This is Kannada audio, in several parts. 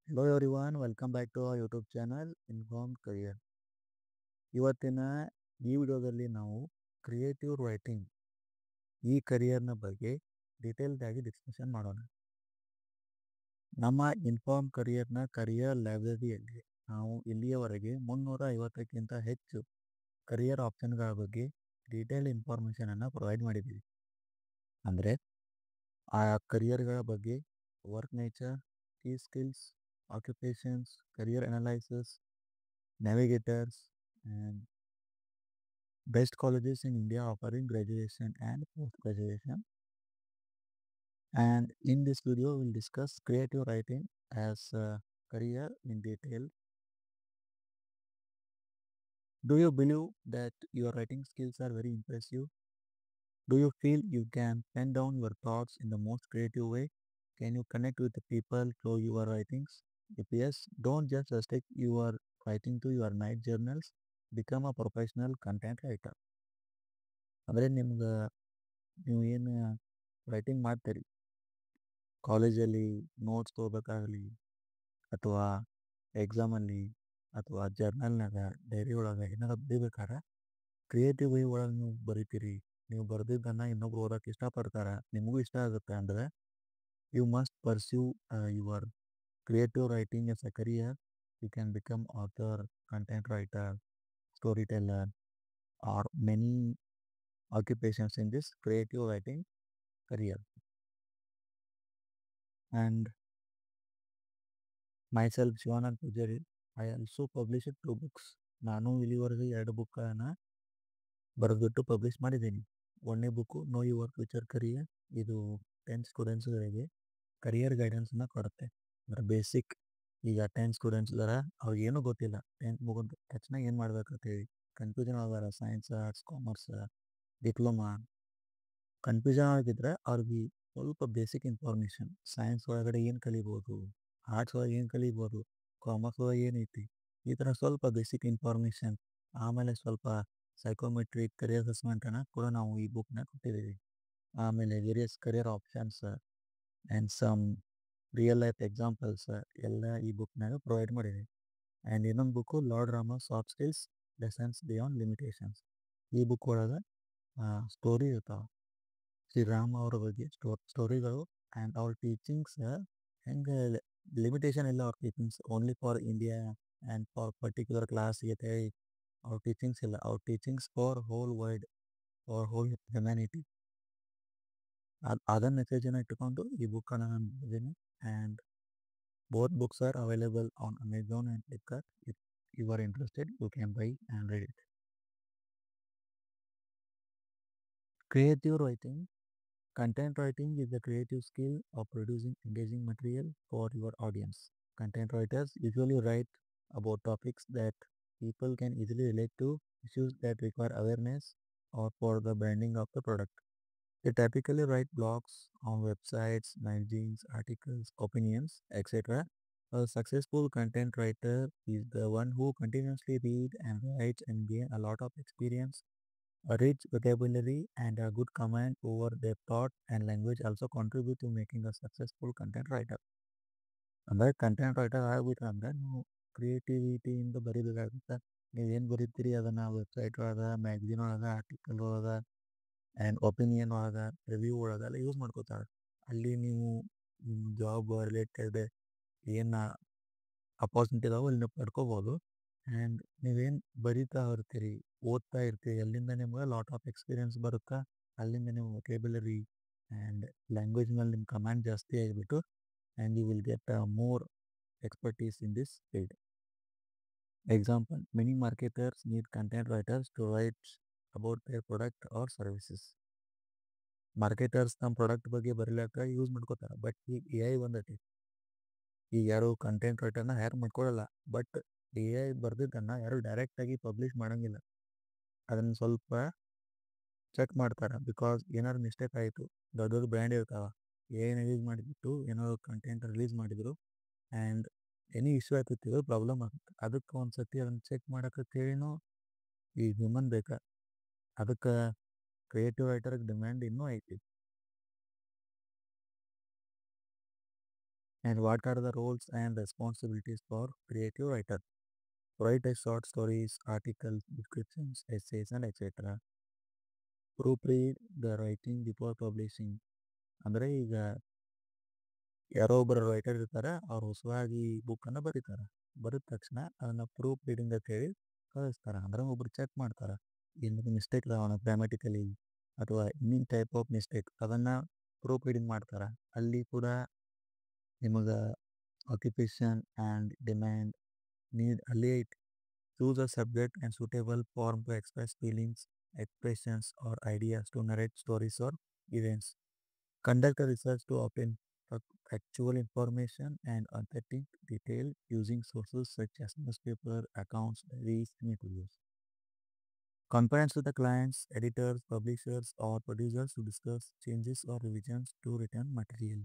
Hello everyone, welcome back to our YouTube channel inform career. ಇವತ್ತಿನ ಈ ವಿಡಿಯೋದಲ್ಲಿ ನಾವು ಕ್ರಿಯೇಟಿವ್ ರೈಟಿಂಗ್ ಈ ಕರಿಯರ್ನ ಬಗ್ಗೆ ಡೀಟೇಲ್ಡ್ ಆಗಿ ಡಿಸ್ಕಷನ್ ಮಾಡೋಣ. ನಮ್ಮ ಇನ್ಫಾರ್ಮ್ ಕರಿಯರ್ನ ಕರಿಯರ್ ಲೈಬ್ರರಿಯಲ್ಲಿ ನಾವು ಇಲ್ಲಿಯವರೆಗೆ 350ಕ್ಕಿಂತ ಹೆಚ್ಚು ಕರಿಯರ್ ಆಪ್ಷನ್ಗಳ ಬಗ್ಗೆ ಡೀಟೇಲ್ ಇನ್ಫಾರ್ಮೇಷನನ್ನು ಪ್ರೊವೈಡ್ ಮಾಡಿದ್ದೀವಿ. ಅಂದರೆ ಆ ಕರಿಯರ್ಗಳ ಬಗ್ಗೆ work nature, key skills, occupations, career analysis, navigators, and best colleges in India offering graduation and post graduation. And in this video, we'll discuss creative writing as a career in detail. Do you believe that your writing skills are very impressive? Do you feel you can pen down your thoughts in the most creative way? Can you connect with the people through your writings? If yes, don't just restrict your writing to your night journals. Become a professional content writer. ಅಂದರೆ ನೀವು ಏನು ರೈಟಿಂಗ್ ಮಾಡ್ತೀರಿ ಕಾಲೇಜಲ್ಲಿ ನೋಟ್ಸ್ ತೊಗೋಬೇಕಾಗಲಿ ಅಥವಾ ಎಕ್ಸಾಮಲ್ಲಿ ಅಥವಾ ಜರ್ನಲ್ನಾಗ ಡೈರಿ ಒಳಗೆ ಏನಾರ ಬರೀಬೇಕಾರೆ ಕ್ರಿಯೇಟಿವ್ ವೇ ಒಳಗೆ ನೀವು ಬರಿತೀರಿ. ನೀವು ಬರೆದಿದ್ದನ್ನು ಇನ್ನೊಬ್ರು ಓದೋಕೆ ಇಷ್ಟಪಡ್ತಾರೆ, ನಿಮಗೂ ಇಷ್ಟ ಆಗುತ್ತೆ ಅಂದರೆ you must pursue your creative writing as a career. You can become author, content writer, storyteller, or many occupations in this creative writing career. And myself, Shivanand Pujari, I also published 2 books. ನಾನು ಇಲ್ಲಿವರೆಗೆ 2 ಬುಕ್ಕನ್ನು ಬರೆದ್ಬಿಟ್ಟು ಪಬ್ಲಿಷ್ ಮಾಡಿದ್ದೀನಿ. ಒಂದನೇ book know your future career. ಇದು 10th ಸ್ಟೂಡೆಂಟ್ಸ್ಗಳಿಗೆ ಕರಿಯರ್ ಗೈಡೆನ್ಸನ್ನು ಕೊಡುತ್ತೆ. ಅಂದರೆ ಬೇಸಿಕ್ ಈಗ 10th ಸ್ಟೂಡೆಂಟ್ಸ್ ಇದ್ದಾರೆ, ಅವ್ರಿಗೇನೂ ಗೊತ್ತಿಲ್ಲ. 10th ಮುಗಿದ ತಕ್ಷಣ ಏನು ಮಾಡ್ಬೇಕಂತೇಳಿ ಕನ್ಫ್ಯೂಷನ್ ಆಗಾರ. Science, arts, commerce, diploma confusion ಆಗಿದ್ರೆ ಅವ್ರಿಗೆ ಸ್ವಲ್ಪ ಬೇಸಿಕ್ ಇನ್ಫಾರ್ಮೇಷನ್, ಸೈನ್ಸ್ ಒಳಗಡೆ ಏನು ಕಲಿಬೋದು, ಆರ್ಟ್ಸ್ ಒಳಗೆ ಏನು ಕಲಿಬೋದು, ಕಾಮರ್ಸ್ ಒಳಗೆ ಏನೈತಿ, ಈ ಥರ ಸ್ವಲ್ಪ ಬೇಸಿಕ್ ಇನ್ಫಾರ್ಮೇಷನ್. ಆಮೇಲೆ ಸ್ವಲ್ಪ ಸೈಕೋಮೆಟ್ರಿಕ್ ಕರಿಯರ್ ಅಸೆಸ್ಮೆಂಟನ್ನು ಕೂಡ ನಾವು ಈ ಬುಕ್ನ ಕೊಟ್ಟಿದ್ದೀವಿ. ಆಮೇಲೆ various career options and some real life examples ಎಲ್ಲ ಈ ಬುಕ್ನಾಗ ಪ್ರೊವೈಡ್ ಮಾಡಿದ್ದೀವಿ. ಆ್ಯಂಡ್ ಇನ್ನೊಂದು book lord Rama's soft skills lessons beyond limitations. ಈ ಬುಕ್ ಒಳಗೆ ಸ್ಟೋರಿ ಇರ್ತಾವೆ, ಶ್ರೀರಾಮ್ ಅವರ ಬಗ್ಗೆ ಸ್ಟೋರಿಗಳು ಆ್ಯಂಡ್ ಅವ್ರ ಟೀಚಿಂಗ್ಸ್ ಹೆಂಗೆ ಲಿಮಿಟೇಷನ್ ಇಲ್ಲ. ಅವ್ರ teachings only for India and for particular ಕ್ಲಾಸ್ಗೆ ಅವ್ರ ಟೀಚಿಂಗ್ಸ್ ಇಲ್ಲ. ಅವ್ರ teachings for whole world, for whole humanity. ಅದನ್ನ ಮೆಸೇಜನ್ನು ಇಟ್ಟುಕೊಂಡು ಈ ಬುಕ್ಕನ್ನು ನಾನು ಬರೆದಿದ್ದೀನಿ. And both books are available on Amazon and Flipkart. If you are interested, you can buy and read it. Creative writing. Content writing is the creative skill of producing engaging material for your audience. Content writers usually write about topics that people can easily relate to, issues that require awareness, or for the branding of the product. They typically write blogs on websites, magazines, articles, opinions, etc. A successful content writer is the one who continuously reads and writes and gain a lot of experience. A rich vocabulary and a good command over their thought and language also contribute to making a successful content writer. ಅಂದರೆ ಕಂಟೆಂಟ್ ರೈಟರ್ ಆಗ್ಬಿಟ್ರೆ ಅಂದರೆ ನೀವು ಕ್ರಿಯೇಟಿವಿಟಿಯಿಂದ ಬರೀಬೇಕಾಗುತ್ತೆ. ನೀವೇನು ಬರೀತೀರಿ ಅದನ್ನು ವೆಬ್ಸೈಟ್ ಒಳಗೆ, ಮ್ಯಾಗ್ಝಿನ್ ಒಳಗೆ, ಆರ್ಟಿಕಲ್ ಒಳಗೆ ಆ್ಯಂಡ್ ಒಪಿನಿಯನ್ ಒಳಗೆ, ರಿವ್ಯೂ ಒಳಗೆ ಎಲ್ಲ ಯೂಸ್ ಮಾಡ್ಕೋತಾರೆ. ಅಲ್ಲಿ ನೀವು ಜಾಬ್ ರಿಲೇಟೆಡ್ ಏನು ಅಪಾರ್ಚುನಿಟಿ ಇದಾವೆ ಅಲ್ಲಿ ನೀವು ಪಡ್ಕೋಬೋದು. ಆ್ಯಂಡ್ ನೀವೇನು ಬರಿತಾ ಇರ್ತೀರಿ, ಓದ್ತಾ ಇರ್ತೀರಿ, ಅಲ್ಲಿಂದ ನಿಮ್ಗೆ ಲಾಟ್ ಆಫ್ ಎಕ್ಸ್ಪೀರಿಯನ್ಸ್ ಬರುತ್ತೆ. ಅಲ್ಲಿಂದ ನೀವು ವೊಕೇಬುಲರಿ ಆ್ಯಂಡ್ ಲ್ಯಾಂಗ್ವೇಜ್ ಮೇಲೆ ನಿಮ್ಮ ಕಮಾಂಡ್ ಜಾಸ್ತಿ ಆಗಿಬಿಟ್ಟು and you will get more expertise in this field. Example, many marketers need content writers to write about their product or services. Marketers ನಮ್ಮ ಪ್ರಾಡಕ್ಟ್ ಬಗ್ಗೆ ಬರೀಲಿಕ್ಕೆ ಯೂಸ್ ಮಾಡ್ಕೋತಾರೆ. ಬಟ್ ಈಗ ಎ ಐ ಬಂದೈತಿ, ಈಗ ಯಾರು ಕಂಟೆಂಟ್ ರೈಟರ್ನ ಹ್ಯಾರ್ ಮಾಡ್ಕೊಳ್ಳಲ್ಲ. ಬಟ್ ಎ ಐ ಬರ್ದಿದ್ದನ್ನು ಯಾರು ಡೈರೆಕ್ಟಾಗಿ ಪಬ್ಲಿಷ್ ಮಾಡೋಂಗಿಲ್ಲ. ಅದನ್ನು ಸ್ವಲ್ಪ ಚೆಕ್ ಮಾಡ್ತಾರೆ. ಬಿಕಾಸ್ ಏನಾದ್ರು ಮಿಸ್ಟೇಕ್ ಆಯಿತು, ದೊಡ್ಡ ದೊಡ್ಡ ಬ್ರ್ಯಾಂಡ್ ಇರ್ತಾವೆ, ಏನು ಯೂಸ್ ಮಾಡಿಬಿಟ್ಟು ಏನಾದ್ರು ಕಂಟೆಂಟ್ ರಿಲೀಸ್ ಮಾಡಿದರು ಆ್ಯಂಡ್ ಎನಿ ಇಶ್ಯೂ ಆಗ್ತಿತ್ತು, ಪ್ರಾಬ್ಲಮ್ ಆಗುತ್ತೆ. ಅದಕ್ಕೆ ಒಂದು ಸತಿ ಅದನ್ನು ಚೆಕ್ ಮಾಡೋಕ್ಕಂತೇಳಿನೂ ಈ ಹ್ಯೂಮನ್ ಬೇಕಾ. ಅದಕ್ಕೆ ಕ್ರಿಯೇಟಿವ್ ರೈಟರ್ಗೆ ಡಿಮ್ಯಾಂಡ್ ಇನ್ನೂ ಐತಿ. And what are the roles and responsibilities for creative writer? Write a short stories, articles, descriptions, essays, and etc. Proofread the writing before publishing. ಅಂದರೆ ಈಗ ಯಾರೋ ಒಬ್ಬರು ರೈಟರ್ ಇರ್ತಾರೆ, ಅವ್ರು ಹೊಸದಾಗಿ ಬುಕ್ಕನ್ನು ಬರೀತಾರೆ. ಬರೆದ ತಕ್ಷಣ ಅದನ್ನು ಪ್ರೂಫ್ ರೀಡಿಂಗ್ ಅಂತ ಹೇಳಿ ಕಳಿಸ್ತಾರೆ. ಅಂದ್ರೆ ಒಬ್ರು ಚೆಕ್ ಮಾಡ್ತಾರೆ. ಏನಾದ್ರು ಮಿಸ್ಟೇಕ್ ಇದಾವಣ ಗ್ರಾಮ್ಯಾಟಿಕಲಿ ಅಥವಾ ಎನಿ ಟೈಪ್ ಆಫ್ ಮಿಸ್ಟೇಕ್ ಅದನ್ನು ಪ್ರೂಫ್ ರೀಡಿಂಗ್ ಮಾಡ್ತಾರೆ. ಅಲ್ಲಿ ಕೂಡ ನಿಮಗೆ ಆಕ್ಯುಪೇಷನ್ ಆ್ಯಂಡ್ ಡಿಮ್ಯಾಂಡ್ ನೀಡ್ ಅಲ್ಲಿ choose a subject and suitable form to express feelings, expressions, or ideas to narrate stories or events. Conduct a research to obtain factual information and authentic detail using sources such as newspaper, accounts, diaries, and interviews. Conference with the clients, editors, publishers, or producers to discuss changes or revisions to written material.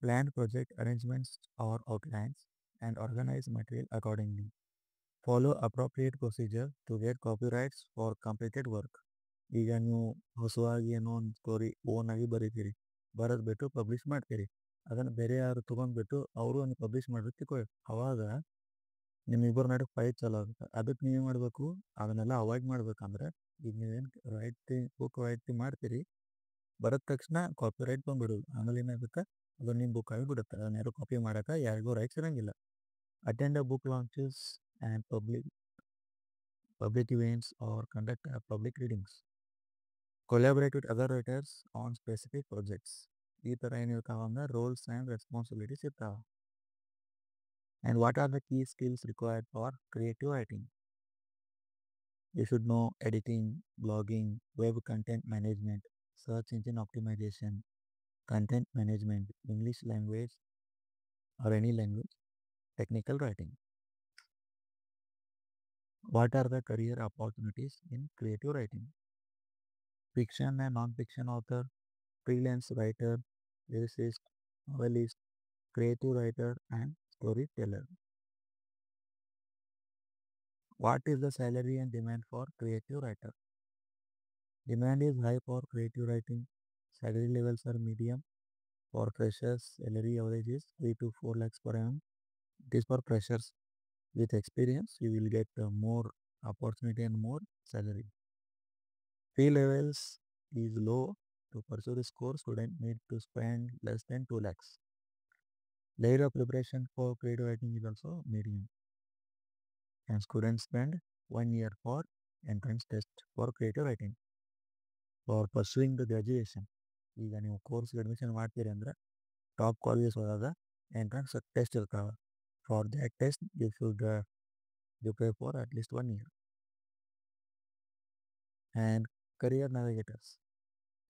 Plan project arrangements or outlines and organize material accordingly. Follow appropriate procedure to get copyrights for completed work. ಈಗ ನೀವು ಹೊಸದಾಗಿ ಏನೋ ಒಂದು ಸ್ಟೋರಿ ಓನಾಗಿ ಬರೀತೀರಿ, ಬರೋದು ಬಿಟ್ಟು ಪಬ್ಲಿಷ್ ಮಾಡ್ತೀರಿ. ಅದನ್ನು ಬೇರೆ ಯಾರು ತೊಗೊಂಡ್ಬಿಟ್ಟು ಅವರು ಒಂದು ಪಬ್ಲಿಷ್ ಮಾಡೋದು ತಿಳ್ಕೊಳ್ಳಿ. ಅವಾಗ ನಿಮ್ಮಿಬ್ಬರ ನಡುವೆ ಫೈಟ್ ಚಾಲು ಆಗುತ್ತೆ. ಅದಕ್ಕೆ ನೀವೇನು ಮಾಡಬೇಕು, ಅದನ್ನೆಲ್ಲ ಅವಾಯ್ಡ್ ಮಾಡ್ಬೇಕಂದ್ರೆ ಈಗ ನೀವೇನು ಬುಕ್ ರೈಟಿಂಗ್ ಮಾಡ್ತೀರಿ, ಬರೋದ ತಕ್ಷಣ ಕಾಪಿರೈಟ್ ಬಂದುಬಿಡೋದು. ಆಮೇಲೆ ಏನಾಗುತ್ತೆ, ಅದು ನಿಮ್ಮ ಬುಕ್ ಆಗಿಬಿಡುತ್ತೆ. ಅದನ್ನ ಯಾರು ಕಾಪಿ ಮಾಡೋಕೆ ಯಾರಿಗೂ ರೈಟ್ಸ್ ಇರೋಂಗಿಲ್ಲ. Attend a book launches and public events or conduct public readings. Collaborate with other writers on specific projects. ಈ ಥರ ಏನಿರ್ತಾವ ಅಂದ್ರೆ ರೋಲ್ಸ್ ಆ್ಯಂಡ್ ರೆಸ್ಪಾನ್ಸಿಬಿಲಿಟೀಸ್ ಇರ್ತಾವೆ. And what are the key skills required for creative writing? You should know editing, blogging, web content management, search engine optimization, content management, English language or any language, technical writing. What are the career opportunities in creative writing? Fiction and non-fiction author, freelance writer, lyricist, novelist, creative writer, and storyteller. What is the salary and demand for creative writer? Demand is high for creative writing. Salary levels are medium. For freshers, salary average is 3 to 4 lakhs per annum. It is for freshers. With experience, you will get more opportunity and more salary. Fee levels is low. To pursue this course, student need to spend less than 2 lakhs. Layer of preparation for creative writing is also medium. And students spend 1 year for entrance test for creative writing. For pursuing the graduation, ಈಗ ನೀವು ಕೋರ್ಸ್ಗೆ ಅಡ್ಮಿಷನ್ ಮಾಡ್ತೀರಿ ಅಂದರೆ ಟಾಪ್ ಕಾಲೇಜಸ್ ಒಳಗೆ ಎಂಟ್ರೆನ್ಸ್ ಟೆಸ್ಟ್ ಇರ್ತಾವೆ. For that test you should prepare for at least 1 year. And career navigators.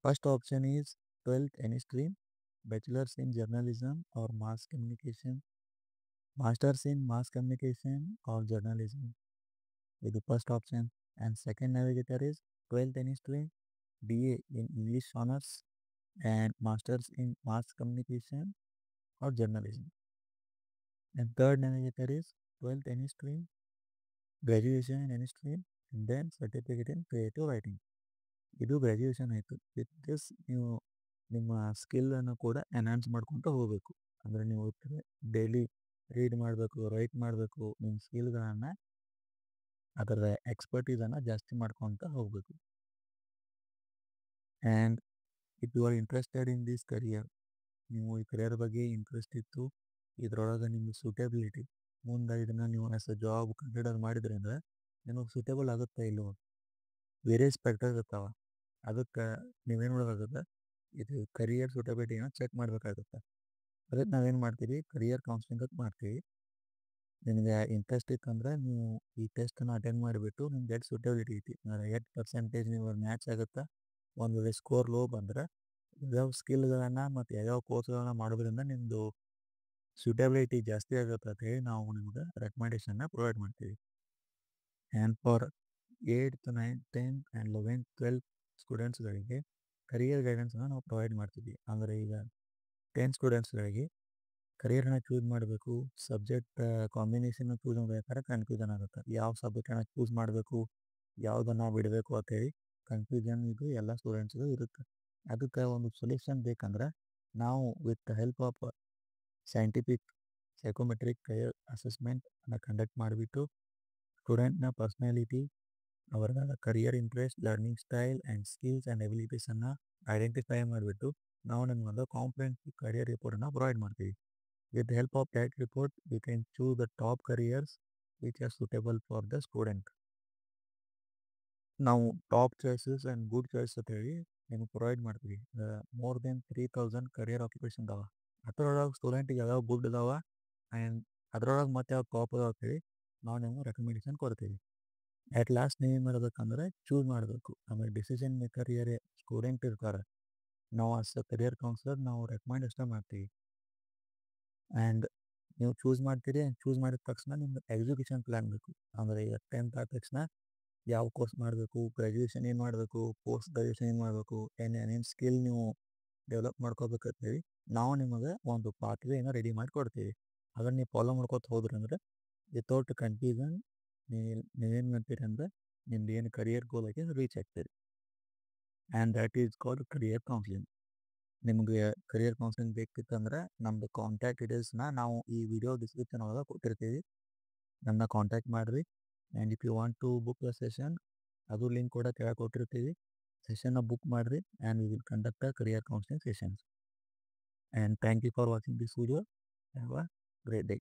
First option is 12th any stream, bachelor's in journalism or mass communication, master's in mass communication or journalism with the first option. And second navigator is 12th any stream, BA in English honors and master's in mass communication or journalism. And third navigator is 12th any stream, graduation in any stream, and then certificate in creative writing. ಇದು ಗ್ರ್ಯಾಜುಯೇಷನ್ ಆಯಿತು. ವಿತ್ ದಿಸ್ ನೀವು ನಿಮ್ಮ ಸ್ಕಿಲ್ಲನ್ನು ಕೂಡ ಎನ್ಹಾನ್ಸ್ ಮಾಡ್ಕೊತ ಹೋಗಬೇಕು. ಅಂದರೆ ನೀವು ಡೈಲಿ ರೀಡ್ ಮಾಡಬೇಕು, ರೈಟ್ ಮಾಡಬೇಕು, ನಿಮ್ಮ ಸ್ಕಿಲ್ಗಳನ್ನು ಅದರ ಎಕ್ಸ್ಪರ್ಟೀಸನ್ನು ಜಾಸ್ತಿ ಮಾಡ್ಕೊತ ಹೋಗಬೇಕು. And if you are interested in this career, ನೀವು ಈ ಕರಿಯರ್ ಬಗ್ಗೆ ಇಂಟ್ರೆಸ್ಟ್ ಇತ್ತು, ಇದರೊಳಗೆ ನಿಮಗೆ ಸೂಟೇಬಿಲಿಟಿ ಮುಂದೆ ಇದನ್ನು ನೀವು ಆ್ಯಸ್ ಅ ಜಾಬ್ ಕನ್ಸಿಡರ್ ಮಾಡಿದ್ರಿ ಅಂದರೆ ನಿಮಗೆ ಸೂಟೇಬಲ್ ಆಗುತ್ತಾ ಇಲ್ಲವೋ, ವೇರಿಯಸ್ ಫ್ಯಾಕ್ಟರ್ಸ್ ಇರ್ತಾವೆ. ಅದಕ್ಕೆ ನೀವೇನು ಮಾಡೋದಾಗುತ್ತೆ, ಇದು ಕರಿಯರ್ ಸೂಟಬಿಲಿಟಿನ ಚೆಕ್ ಮಾಡಬೇಕಾಗುತ್ತೆ. ಅದಕ್ಕೆ ನಾವೇನು ಮಾಡ್ತೀವಿ, ಕರಿಯರ್ ಕೌನ್ಸಿಲಿಂಗ್ ಅಂತ ಮಾಡ್ತೀವಿ. ನಿಮಗೆ ಇಂಟ್ರೆಸ್ಟ್ ಇತ್ತಂದರೆ ನೀವು ಈ ಟೆಸ್ಟನ್ನು ಅಟೆಂಡ್ ಮಾಡಿಬಿಟ್ಟು ನಿಮ್ಗೆ ಎಷ್ಟು ಸೂಟಬಿಲಿಟಿ ಐತಿ, ಎಷ್ಟು ಪರ್ಸೆಂಟೇಜ್ ನೀವು ಮ್ಯಾಚ್ ಆಗುತ್ತಾ. ಒಂದು ವೇಳೆ ಸ್ಕೋರ್ ಲೋ ಬಂದರೆ ಯಾವ್ಯಾವ ಸ್ಕಿಲ್ಗಳನ್ನು ಮತ್ತು ಯಾವ್ಯಾವ ಕೋರ್ಸ್ಗಳನ್ನ ಮಾಡೋದ್ರಿಂದ ನಿಮ್ಮದು ಸೂಟಬಿಲಿಟಿ ಜಾಸ್ತಿ ಆಗುತ್ತೆ ಅಂತ ಹೇಳಿ ನಾವು ನಿಮ್ಗೆ ರೆಕಮೆಂಡೇಷನ್ನ ಪ್ರೊವೈಡ್ ಮಾಡ್ತೀವಿ. And for 8th, 9th, 10th and 11th, 12th ಸ್ಟೂಡೆಂಟ್ಸ್ಗಳಿಗೆ ಕರಿಯರ್ ಗೈಡೆನ್ಸನ್ನು ನಾವು ಪ್ರೊವೈಡ್ ಮಾಡ್ತೀವಿ. ಅಂದರೆ ಈಗ 10th ಸ್ಟೂಡೆಂಟ್ಸ್ಗಳಿಗೆ ಕರಿಯರ್ನ ಚೂಸ್ ಮಾಡಬೇಕು, ಸಬ್ಜೆಕ್ಟ್ ಕಾಂಬಿನೇಷನ್ನ ಚೂಸ್ ಮಾಡಬೇಕಾದ್ರೆ ಕನ್ಫ್ಯೂಷನ್ ಆಗುತ್ತೆ. ಯಾವ ಸಬ್ಜೆಕ್ಟನ್ನು ಚೂಸ್ ಮಾಡಬೇಕು, ಯಾವುದನ್ನು ಬಿಡಬೇಕು ಅಂತೇಳಿ ಕನ್ಫ್ಯೂಷನ್ ಇದು ಎಲ್ಲ ಸ್ಟೂಡೆಂಟ್ಸ್ಗೂ ಇರುತ್ತೆ. ಅದಕ್ಕೆ ಒಂದು ಸೊಲ್ಯೂಷನ್ ಬೇಕಂದ್ರೆ ನಾವು with help of scientific psychometric career ಅಸೆಸ್ಮೆಂಟನ್ನು ಕಂಡಕ್ಟ್ ಮಾಡಿಬಿಟ್ಟು ಸ್ಟೂಡೆಂಟ್ನ ಪರ್ಸ್ನಾಲಿಟಿ, ಅವರ career interest, learning style and skills and ಎಬಿಲಿಟೀಸನ್ನು ಐಡೆಂಟಿಫೈ ಮಾಡಿಬಿಟ್ಟು ನಾವು ನಿಮ್ಗೊಂದು ಕಾಂಪ್ರಿಹೆನ್ಸಿವ್ ಕರಿಯರ್ ರಿಪೋರ್ಟನ್ನು ಪ್ರೊವೈಡ್ ಮಾಡ್ತೀವಿ. With the help of that report, we can choose the top careers which are suitable for the student. ನಾವು top choices and good choice ಅಂತ ಹೇಳಿ ನಿಮ್ಗೆ ಪ್ರೊವೈಡ್ ಮಾಡ್ತೀವಿ. ಮೋರ್ ದೆನ್ 3000 ಕರಿಯರ್ ಆಕ್ಯುಪೇಷನ್ ಅದಾವ. ಅದ್ರೊಳಗೆ ಸ್ಟೂಡೆಂಟಿಗೆ ಯಾವ್ಯಾವ ಗುಡ್ ಅದಾವ ಆ್ಯಂಡ್ ಅದ್ರೊಳಗೆ ಮತ್ತೆ ಯಾವ ಟಾಪ್ ಅದಾವ ಅಂತೇಳಿ ನಾವು ನಿಮ್ಗೆ ರೆಕಮೆಂಡೇಶನ್ ಕೊಡ್ತೀವಿ. ಆ್ಯಟ್ ಲಾಸ್ಟ್ ನೀವೇನು ಮಾಡ್ಬೇಕಂದ್ರೆ ಚೂಸ್ ಮಾಡಬೇಕು. ಆಮೇಲೆ ಡಿಸಿಷನ್ ಮೇಕರ್ ಯಾರೇ ಸ್ಟೂಡೆಂಟ್ ಇರ್ತಾರೆ, ನಾವು ಆಸ್ ಅ ಕರಿಯರ್ ಕೌನ್ಸಿಲರ್ ನಾವು ರೆಕಮೆಂಡ್ ಅಷ್ಟೇ ಮಾಡ್ತೀವಿ. ಆ್ಯಂಡ್ ನೀವು ಚೂಸ್ ಮಾಡ್ತೀರಿ. ಚೂಸ್ ಮಾಡಿದ ತಕ್ಷಣ ನಿಮ್ಗೆ ಎಕ್ಸಿಕ್ಯೂಷನ್ ಪ್ಲ್ಯಾನ್ ಬೇಕು. ಅಂದರೆ ಈಗ 10th ಆದ ತಕ್ಷಣ ಯಾವ ಕೋರ್ಸ್ ಮಾಡಬೇಕು, ಗ್ರ್ಯಾಜುಯೇಷನ್ ಏನು ಮಾಡಬೇಕು, ಪೋಸ್ಟ್ ಗ್ರ್ಯಾಜುಯೇಷನ್ ಏನು ಮಾಡಬೇಕು, ಏನೇನು ಸ್ಕಿಲ್ ನೀವು ಡೆವಲಪ್ ಮಾಡ್ಕೋಬೇಕಂತೇಳಿ ನಾವು ನಿಮಗೆ ಒಂದು ಪಾತ್ವೇನ ರೆಡಿ ಮಾಡಿ ಕೊಡ್ತೀವಿ. ಅದನ್ನು ನೀವು ಫಾಲೋ ಮಾಡ್ಕೊತ ಹೋದ್ರಿ ಅಂದ್ರೆ ವಿತೌಟ್ ಕನ್ಫ್ಯೂಷನ್ ನೀವೇನು ಮಾಡ್ತೀರಿ ಅಂದರೆ ನಿಮ್ದು ಏನು ಕರಿಯರ್ ಗೋಲ್ ಐತೆ ರೀಚ್ ಆಗ್ತೀರಿ. And that is called career counselling. ನಿಮಗೆ ಕರಿಯರ್ ಕೌನ್ಸಿಲಿಂಗ್ ಬೇಕಿತ್ತಂದ್ರೆ ನಮ್ಮದು ಕಾಂಟ್ಯಾಕ್ಟ್ ಡೀಟೇಲ್ಸ್ನ ನಾವು ಈ ವಿಡಿಯೋ ಡಿಸ್ಕ್ರಿಪ್ಷನ್ ಒಳಗೆ ಕೊಟ್ಟಿರ್ತೀವಿ. ನನ್ನ ಕಾಂಟ್ಯಾಕ್ಟ್ ಮಾಡಿರಿ. And if you want to book the session, ಅದು ಲಿಂಕ್ ಕೂಡ ಕೆಳಗೆ ಕೊಟ್ಟಿರ್ತೀವಿ. ಸೆಷನ್ನ ಬುಕ್ ಮಾಡಿರಿ and we will conduct a career counselling sessions. And thank you for watching this video. Have a great day.